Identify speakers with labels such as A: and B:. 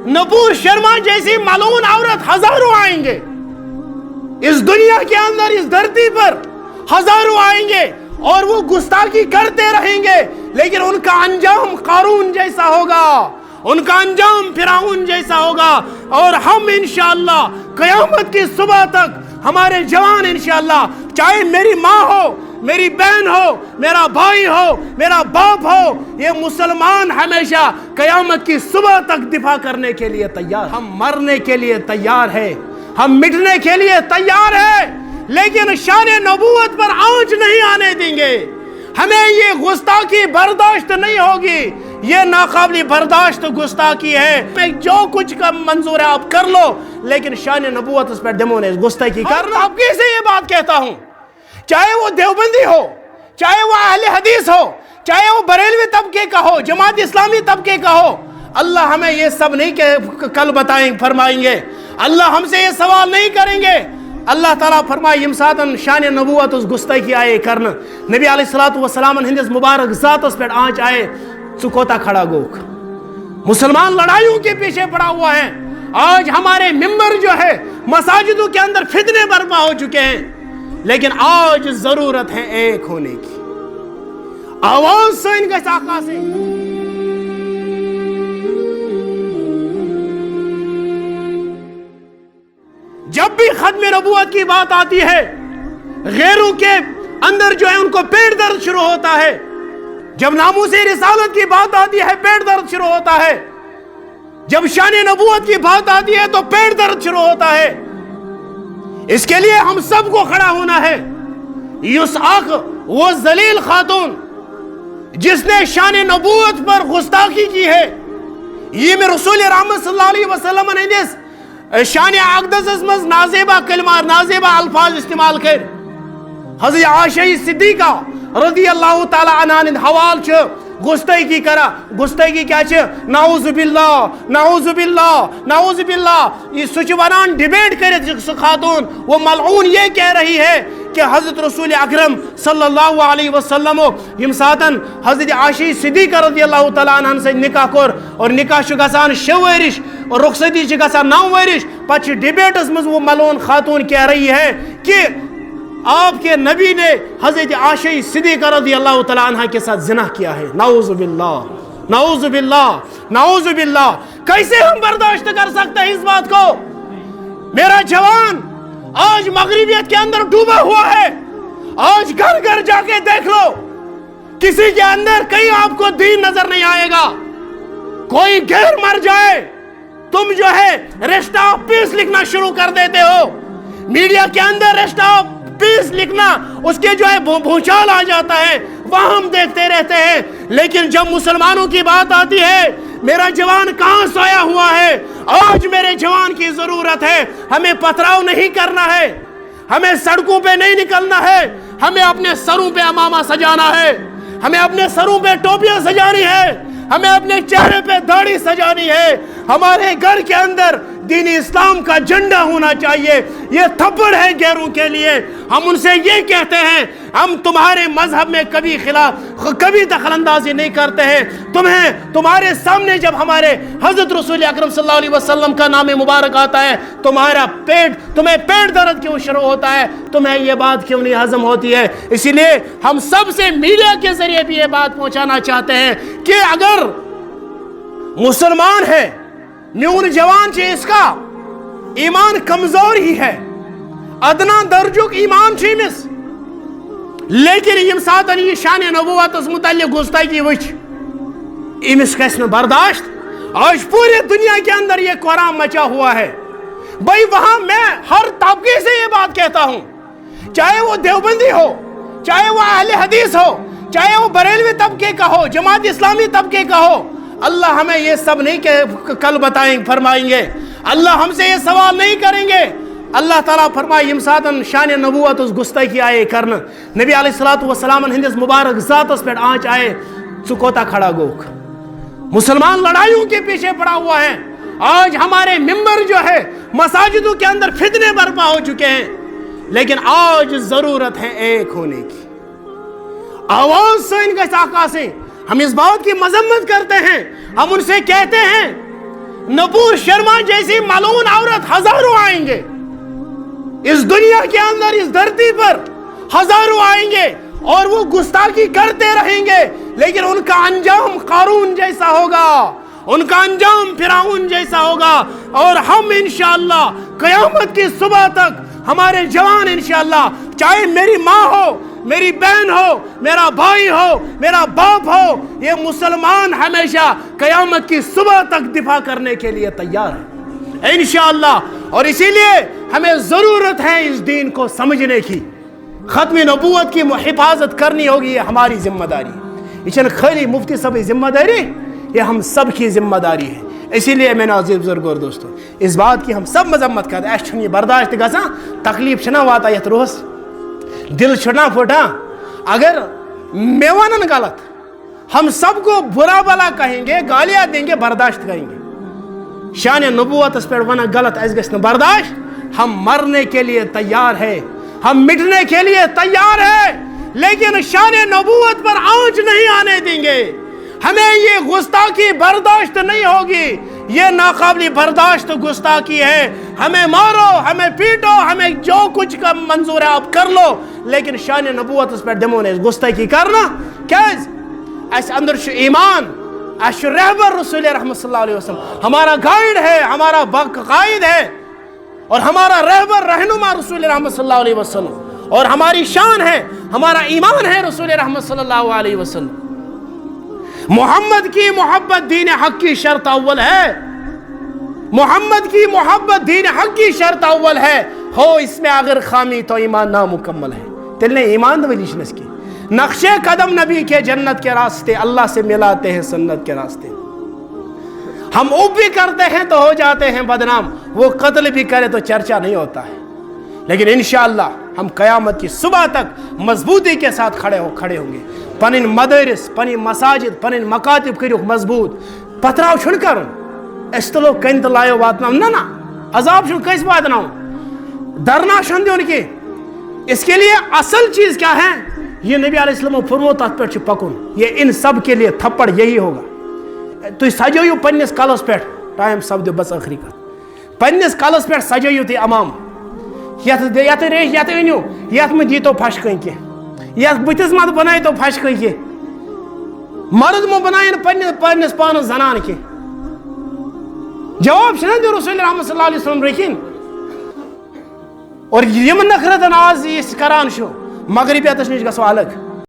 A: नूपुर शर्मा जैसी मालून औरत हजारों आएंगे इस दुनिया के अंदर, इस धरती पर हजारों आएंगे और वो गुस्ताखी करते रहेंगे, लेकिन उनका अंजाम कारून जैसा होगा, उनका अंजाम फिरौन जैसा होगा। और हम इंशाअल्लाह क़यामत की सुबह तक हमारे जवान इंशाअल्लाह, चाहे मेरी माँ हो, मेरी बहन हो, मेरा भाई हो, मेरा बाप हो, ये मुसलमान हमेशा क़यामत की सुबह तक दिफा करने के लिए तैयार। हम मरने के लिए तैयार है, हम मिटने के लिए तैयार है, लेकिन शान नबूवत पर आंच नहीं आने देंगे। हमें ये गुस्ताखी बर्दाश्त नहीं होगी, ये नाकाबिल बर्दाश्त गुस्ताखी है। मैं जो कुछ का मंजूर है आप कर लो, लेकिन शान नबूवत उस पर दमो ने गुस्ताखी करना। अब कैसे ये बात कहता हूं, चाहे वो देवबंदी हो, चाहे वो अहले हदीस हो, चाहे वो बरेलवी तबके का हो, जमात इस्लामी तबके का हो, अल्लाह हमें ये सब नहीं कल बताएंगे, फरमाएंगे। अल्लाह हमसे ये सवाल नहीं करेंगे। अल्लाह ताला फरमाए यमसातन शान नबूवत उस गुस्ताखी आए करन नबी अलैहिस्सलातु वस्सलाम हिंदिस मुबारक ज़ातस पे आंच आए चुकोता खड़ा गोक। मुसलमान लड़ाइयों के पीछे पड़ा हुआ है। आज हमारे मिंबर जो है मसाजिदों के अंदर फितने बर्पा हो चुके हैं, लेकिन आज जरूरत है एक होने की। आवाज से इनके साका से जब भी खत्म नबूवत की बात आती है, गैरों के अंदर जो है उनको पेट दर्द शुरू होता है। जब नामूसे रिसालत की बात आती है पेट दर्द शुरू होता है। जब शान नबूवत की बात आती है तो पेट दर्द शुरू होता है। इसके लिए हम सबको खड़ा होना है। युसआक वो जलील खातून जिसने शान नबूवत पर गुस्ताखी की है, ये में रसूल रहमत सल्लल्लाहु अलैहि वसल्लम ने शान अक़दस मज नाज़ेबा कलमा नाज़ेबा अल्फाज इस्तेमाल कर। हज़रत आयशा सिद्दीक़ा रज़ियल्लाहु ताला अन्हा ने हवाल छ गुस्ताखी करा। गुस्ताखी क्या छ? नाऊज़ु बिल्लाह नाऊज़ु बिल्लाह नाऊज़ु बिल्लाह। ये सुच वनान डिबेट करे सु खातून, वो मलऊन ये कह रही है कि हज़रत रसूल अकरम सल्लल्लाहु अलैहि वसल्लम यमसातन हज़रत आयशा सिद्दीक़ा रज़ियल्लाहु ताला अन्हा से निकाह कर और निकाह छ गसान 6 वरिश और रुखसती छ गसान 9 वरिश। पछ डिबेटस मज वो मलऊन खातून कह रही है कि आपके नबी ने हज़रत आयशा सिद्दीक़ा रज़ियल्लाहु ताला अन्हा के साथ ज़िना किया है। नाऊज़ु बिल्लाह नाऊज़ु बिल्लाह नाऊज़ु बिल्लाह। कैसे हम बर्दाश्त कर सकते हैं इस बात को? मेरा जवान आज मगरिबियत के अंदर डूबा हुआ है। आज घर घर जाके देख लो, किसी के अंदर कहीं आपको दीन नजर नहीं आएगा। कोई गैर मर जाए, तुम जो है रेस्ट ऑफ पीस लिखना शुरू कर देते हो। मीडिया के अंदर रेस्ट ऑफ पीस लिखना, उसके जो है भूचाल आ जाता है, वह हम देखते रहते हैं। लेकिन जब मुसलमानों की बात आती है, मेरा जवान कहां सोया हुआ है? आज मेरे जवान की जरूरत है। हमें पथराव नहीं करना है, हमें सड़कों पे नहीं निकलना है, हमें अपने सरों पे अमामा सजाना है, हमें अपने सरों पे टोपियां सजानी है, हमें अपने चेहरे पे दाढ़ी सजानी है। हमारे घर के अंदर दीन इस्लाम का झंडा होना चाहिए। ये थप्पड़ है गैरों के लिए। हम उनसे ये कहते हैं, हम तुम्हारे मजहब में कभी दखलंदाजी नहीं करते हैं। तुम्हारे सामने जब हमारे हजरत रसूल अकरम सल्लल्लाहु अलैहि वसल्लम का नाम मुबारक आता है, तुम्हें पेट दर्द क्यों शुरू होता है? तुम्हें ये बात क्यों नहीं हजम होती है? इसीलिए हम सबसे मीडिया के जरिए भी ये बात पहुंचाना चाहते हैं कि अगर मुसलमान है, न्यून जवान से इसका ईमान कमजोर ही है, अदना दर्जुक ईमान छीमिस, लेकिन यम सातन ये शान नबूवत मुतल्लिक गुस्ताखी वच इमिस कस्न बर्दाश्त। आज पूरी दुनिया के अंदर ये कोहराम मचा हुआ है भाई। वहां मैं हर तबके से ये बात कहता हूं, चाहे वो देवबंदी हो, चाहे वो अहले हदीस हो, चाहे वो बरेलवी तबके का हो, जमात इस्लामी तबके का हो, अल्लाह हमें ये सब नहीं कल बताएंगे, फरमाएंगे। अल्लाह हमसे ये सवाल नहीं करेंगे। अल्लाह ताला फरमाए यमसातन शान नबूवत उस गुस्ताखी आए करन नबी अलैहिस्सलातु वस्सलाम हिंदिस मुबारक ज़ातस पे आंच आए चुकोता खड़ा गोक। मुसलमान लड़ाइयों के पीछे पड़ा हुआ है। आज हमारे मिंबर जो है मसाजिदों के अंदर फितने बर्पा हो चुके हैं, लेकिन आज जरूरत है एक होने की। आवाज से इनके साका से हम इस बात की मजम्मत करते हैं, हम उनसे कहते हैं नपूर शर्मा जैसी मालून औरत हजारों आएंगे इस दुनिया के अंदर, इस धरती पर हजारों आएंगे और वो गुस्ताखी करते रहेंगे, लेकिन उनका अंजाम कारून जैसा होगा, उनका अंजाम फिरौन जैसा होगा। और हम इंशाअल्लाह क़यामत की सुबह तक हमारे जवान इंशाअल्लाह, चाहे मेरी माँ हो, मेरी बहन हो, मेरा भाई हो, मेरा बाप हो, ये मुसलमान हमेशा क़यामत की सुबह तक दिफा करने के लिए तैयार है इंशाअल्लाह। और इसीलिए हमें ज़रूरत है इस दीन को समझने की, ख़त्म नबूवत की हिफाजत करनी होगी, ये हमारी जिम्मेदारी। ये खाली मुफ्ती सब जिम्मेदारी, ये हम सब की जिम्मेदारी है। इसीलिए मैंने अजीब बुजुर्ग और दोस्तों, इस बात की हम सब मजम्मत करते हैं। ये बर्दाश्त गसा तकलीफ छना वाता यथ रोस दिल छना फुटा, अगर मेवानन गलत हम सबको बुरा भला कहेंगे, गालियां देंगे, बर्दाश्त करेंगे। शान नबूवत पे वन गलत ऐस गस बर्दाश्त, हम मरने के लिए तैयार है, हम मिटने के लिए तैयार है, लेकिन शान नबूवत पर आंच नहीं आने देंगे। हमें ये गुस्ताखी बर्दाश्त नहीं होगी, ये नाकाबिल बर्दाश्त गुस्ताखी है। हमें मारो, हमें पीटो, हमें जो कुछ का मंजूर है आप कर लो, लेकिन शान नबूवत उस पर दमो ने गुस्ताखी करना क्या ऐसे अंदर ईमान रहबर रसूल रहमत सल्लल्लाहु अलैहि वसल्लम हमारा गाइड है, हमारा कायद है, और हमारा रहबर रहनुमा रसूल रहमत सल्लल्लाहु अलैहि वसल्लम, और हमारी शान है, हमारा ईमान है रसूल रहमत सल्लल्लाहु अलैहि वसल्लम। मोहम्मद की मोहब्बत दीन हक की शर्त अव्वल है, मोहम्मद की मोहब्बत दीन हक की शर्त अव्वल है। हो इसमें अगर खामी तो ईमान नामुकम्मल है। तिलने ईमान वलीशनस की नक्शे कदम नबी के जन्नत के रास्ते अल्लाह से मिलाते हैं सन्नत के रास्ते। हम उब भी करते हैं तो हो जाते हैं बदनाम, वो कत्ल भी करे तो चर्चा नहीं होता है। लेकिन इंशाअल्लाह हम क़यामत की सुबह तक मजबूती के साथ खड़े होंगे। पनिन मदरस, पनिन मसाजिद, पनिन मकातिब करियो मजबूत, पथराव छुन कर एस्तलो कंत लायो वातनाव ना अजाब छुन कैसे वातनाव, डरना छुन दियोन की। इसके लिए असल चीज क्या है, ये नबी अलैहिस्सलाम फरमो तथ पे पकुन, ये इन सब के लिए थप्पड़ यही होगा। तुम सजो पन्निस कलस पे, टाइम सपदो बस आखिरी कत, पन्निस कलस पे सजो तुम अमाम, यथ रेश यथ अनियो, यथ में दीतो फश कहीं के, यथ बुतिस मत बनाई तो फश कहीं के, मर्द में बनाए पन्निस पान जनान के। जवाब छना दो रसूल रहमत सल्लल्लाहु अलैहि वसल्लम रखिन। और यम नखरत आज करान शो मगरिबियत निश गसो अलग।